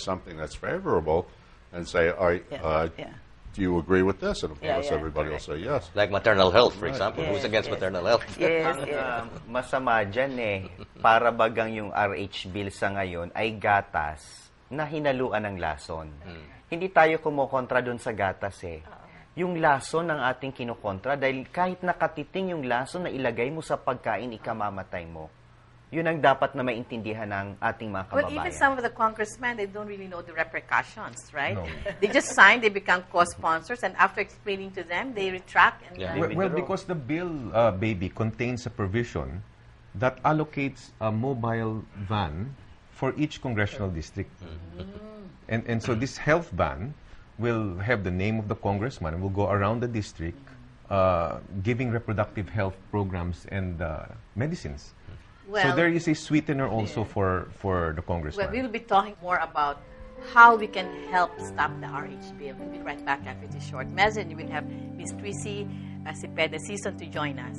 something that's favorable and say, do you agree with this? And of course, everybody will say yes. Like maternal health, for example. Who's against maternal health? Masama dyan para bagang yung RH bill sa ngayon ay gatas na hinaluan ng lason. Hindi tayo kumokontra dun sa gatas Yung lason ng ating kinukontra dahil kahit nakatiting yung lason na ilagay mo sa pagkain, ikamamatay mo. Yun ang dapat na maintindihan ng ating mga kababayan. Well, even some of the congressmen, they don't really know the repercussions, right? No. They just sign, they become co-sponsors, and after explaining to them, they retract. And well, because the bill, baby, contains a provision that allocates a mobile van for each congressional district. And so this health van will have the name of the congressman and will go around the district giving reproductive health programs and medicines. Well, so there is a sweetener also for the congressman. Well, we'll be talking more about how we can help stop the RH bill. We'll be right back after this short message. We'll have Ms. Tracy Cepeda Season to join us.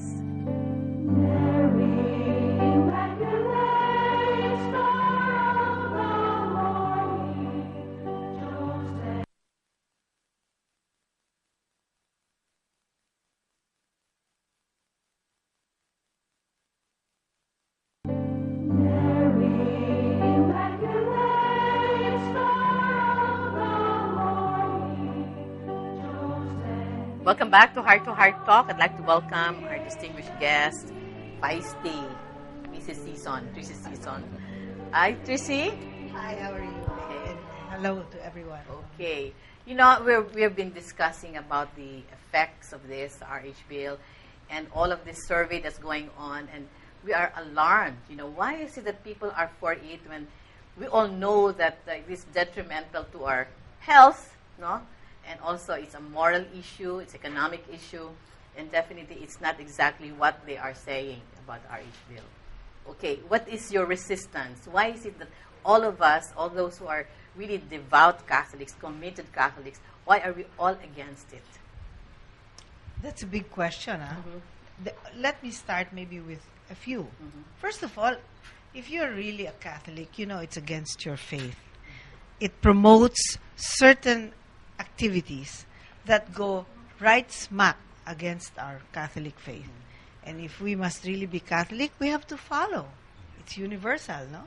Welcome back to Heart Talk. I'd like to welcome our distinguished guest, Feisty, Mrs. Season, Tracy Season. Hi, Tracy. Hi, how are you? Okay. And hello to everyone. Okay. You know, we have been discussing about the effects of this RH bill and all of this survey that's going on, and we are alarmed. You know, why is it that people are for it when we all know that it is detrimental to our health, no? And also, it's a moral issue, it's an economic issue, and definitely it's not exactly what they are saying about the RH bill. Okay, what is your resistance? Why is it that all of us, all those who are really devout Catholics, committed Catholics, why are we all against it? That's a big question, huh? Let me start maybe with a few. First of all, if you're really a Catholic, you know it's against your faith. It promotes certain activities that go right smack against our Catholic faith. And if we must really be Catholic, we have to follow. It's universal, no?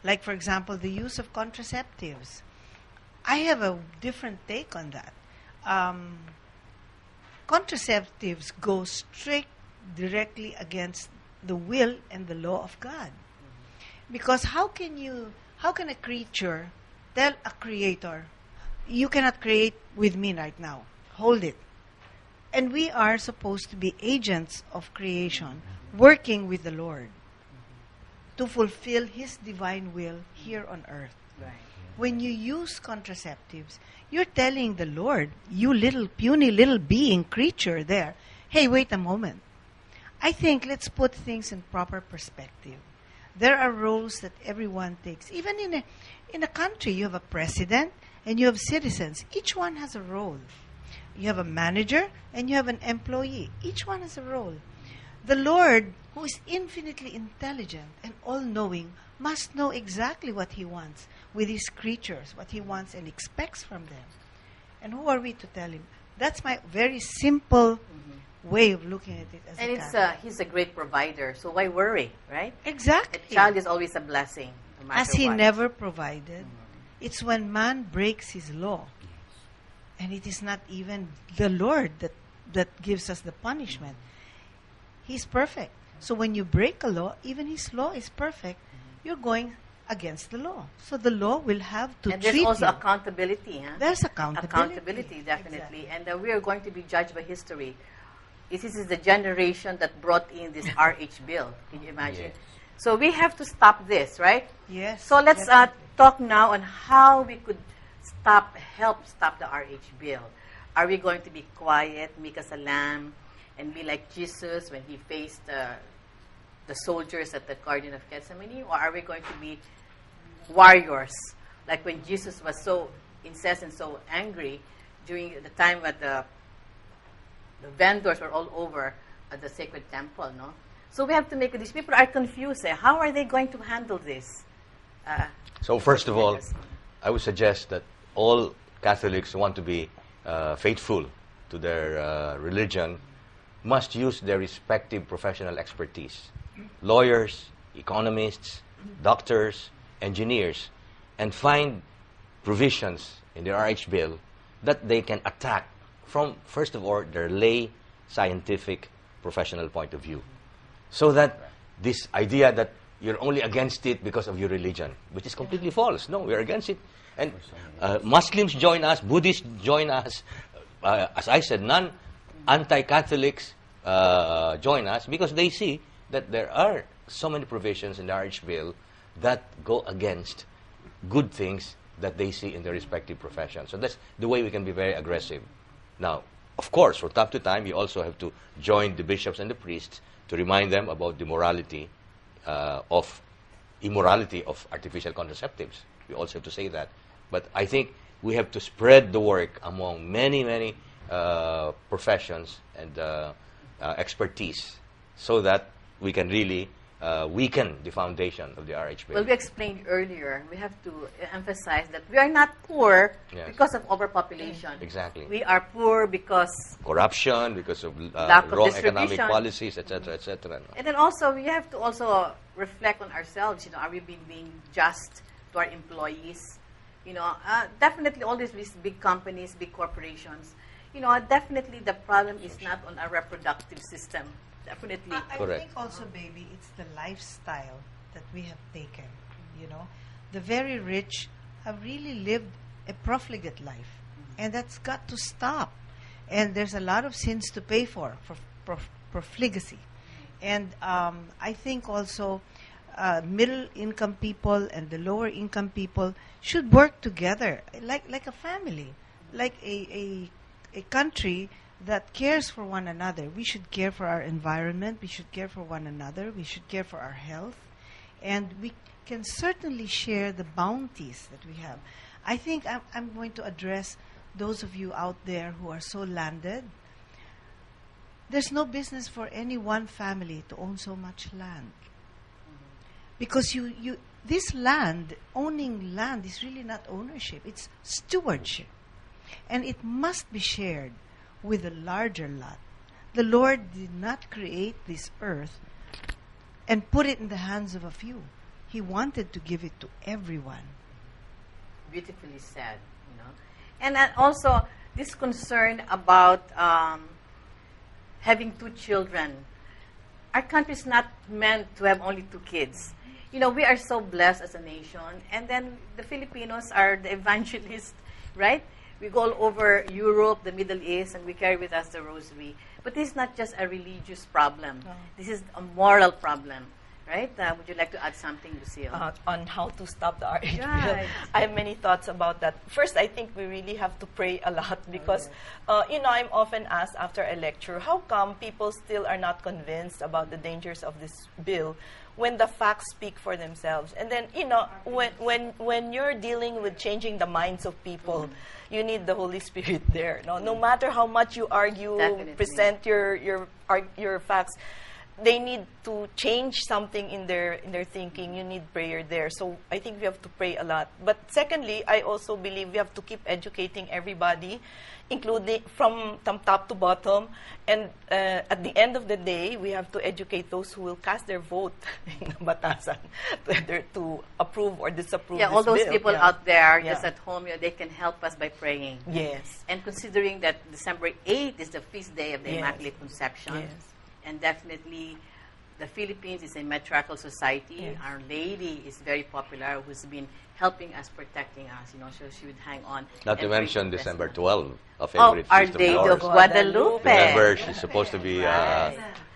Like, for example, the use of contraceptives. I have a different take on that. Contraceptives go straight directly against the will and the law of God. Because how can a creature tell a creator, you cannot create with me right now. Hold it. And we are supposed to be agents of creation, working with the Lord to fulfill His divine will here on earth. Right. When you use contraceptives, you're telling the Lord, you little puny little being creature there, hey, wait a moment. I think let's put things in proper perspective. There are roles that everyone takes. Even in a country, you have a president, and you have citizens. Each one has a role. You have a manager and you have an employee. Each one has a role. The Lord, who is infinitely intelligent and all-knowing, must know exactly what He wants with His creatures, what He wants and expects from them. And who are we to tell Him? That's my very simple way of looking at it as and a Catholic. He's a great provider, so why worry, right? Exactly. A child is always a blessing, no matter as He what. never provided. It's when man breaks His law. And it is not even the Lord that gives us the punishment. He's perfect. So when you break a law, even His law is perfect, you're going against the law. So the law will have to treat you. And there's also accountability. Huh? There's accountability. Accountability, definitely. Exactly. And we are going to be judged by history. This is the generation that brought in this RH bill. Can you imagine? Yes. So we have to stop this, right? Yes. So let's talk now on how we could help stop the RH bill. Are we going to be quiet, meek as a lamb, and be like Jesus when He faced the soldiers at the Garden of Gethsemane? Or are we going to be warriors, like when Jesus was so incensed, so angry during the time when the vendors were all over at the sacred temple, no? So we have to make these people are confused. How are they going to handle this? So first of all, I would suggest that all Catholics who want to be faithful to their religion must use their respective professional expertise. Lawyers, economists, doctors, engineers, and find provisions in the RH bill that they can attack from, first of all, their lay scientific professional point of view. So that this idea that you're only against it because of your religion, which is completely false. No, we're against it. And Muslims join us, Buddhists join us. As I said, non-anti-Catholics join us because they see that there are so many provisions in the RH bill that go against good things that they see in their respective professions. So that's the way we can be very aggressive. Now, of course, from time to time, you also have to join the bishops and the priests to remind them about the immorality of artificial contraceptives. We also have to say that. But I think we have to spread the work among many, many professions and expertise so that we can really weaken the foundation of the RH bill. Well, we explained earlier, we have to emphasize that we are not poor because of overpopulation. Exactly. We are poor because corruption, because of lack of wrong distribution. economic policies, etc., etc. And then also, we have to also reflect on ourselves. Are we being just to our employees? Definitely all these big companies, big corporations, definitely the problem is not on our reproductive system. Definitely. I Correct. think also, baby, it's the lifestyle that we have taken. The very rich have really lived a profligate life, and that's got to stop. And there's a lot of sins to pay for profligacy. And I think also middle-income people and the lower-income people should work together, like a family, like a country that cares for one another. We should care for our environment. We should care for one another. We should care for our health. And we can certainly share the bounties that we have. I think I'm going to address those of you out there who are so landed. There's no business for any one family to own so much land. Because this land, owning land is really not ownership. It's stewardship. And it must be shared with a larger lot. The Lord did not create this earth and put it in the hands of a few. He wanted to give it to everyone. Beautifully said, And also, this concern about having 2 children. Our country is not meant to have only 2 kids. We are so blessed as a nation. And then the Filipinos are the evangelists, right? We go all over Europe, the Middle East, and we carry with us the rosary. But this is not just a religious problem. No. This is a moral problem, right? Would you like to add something, Lucille? On how to stop the RH bill. Right. I have many thoughts about that. First, I think we really have to pray a lot because, I'm often asked after a lecture, how come people still are not convinced about the dangers of this bill when the facts speak for themselves? And then, when you're dealing with changing the minds of people, you need the Holy Spirit there. No matter how much you argue, Definitely. present your facts, they need to change something in their thinking. You need prayer there. So I think we have to pray a lot. But secondly, I also believe we have to keep educating everybody, including from top to bottom. And at the end of the day, we have to educate those who will cast their vote in the batasan, whether to approve or disapprove this all those bill. people out there just at home, they can help us by praying. Yes. And considering that December 8th is the feast day of the Immaculate Conception, Yes. and definitely the Philippines is a matriarchal society. Yes. Our Lady is very popular, who's been helping us, protecting us. So she would hang on. Not to and mention bring December the 12, a Oh, favorite Our feast Lady of of yours. Guadalupe. Remember, she's supposed to be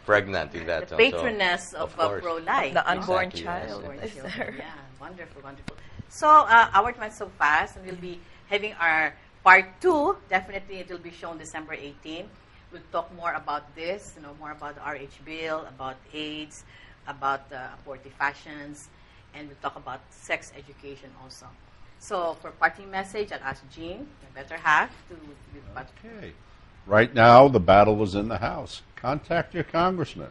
pregnant in that. The patroness of pro-life. The unborn Exactly, child. yes. is there. Yeah, wonderful, wonderful. So our time went so fast, and we'll be having our part 2. Definitely, it will be shown December 18. We'll talk more about this, more about the RH bill, about AIDS, about abortifacients, and we'll talk about sex education also. So for parting message, I'll ask Jean, the better half, to give about. Okay. Right now, the battle is in the House. Contact your congressman.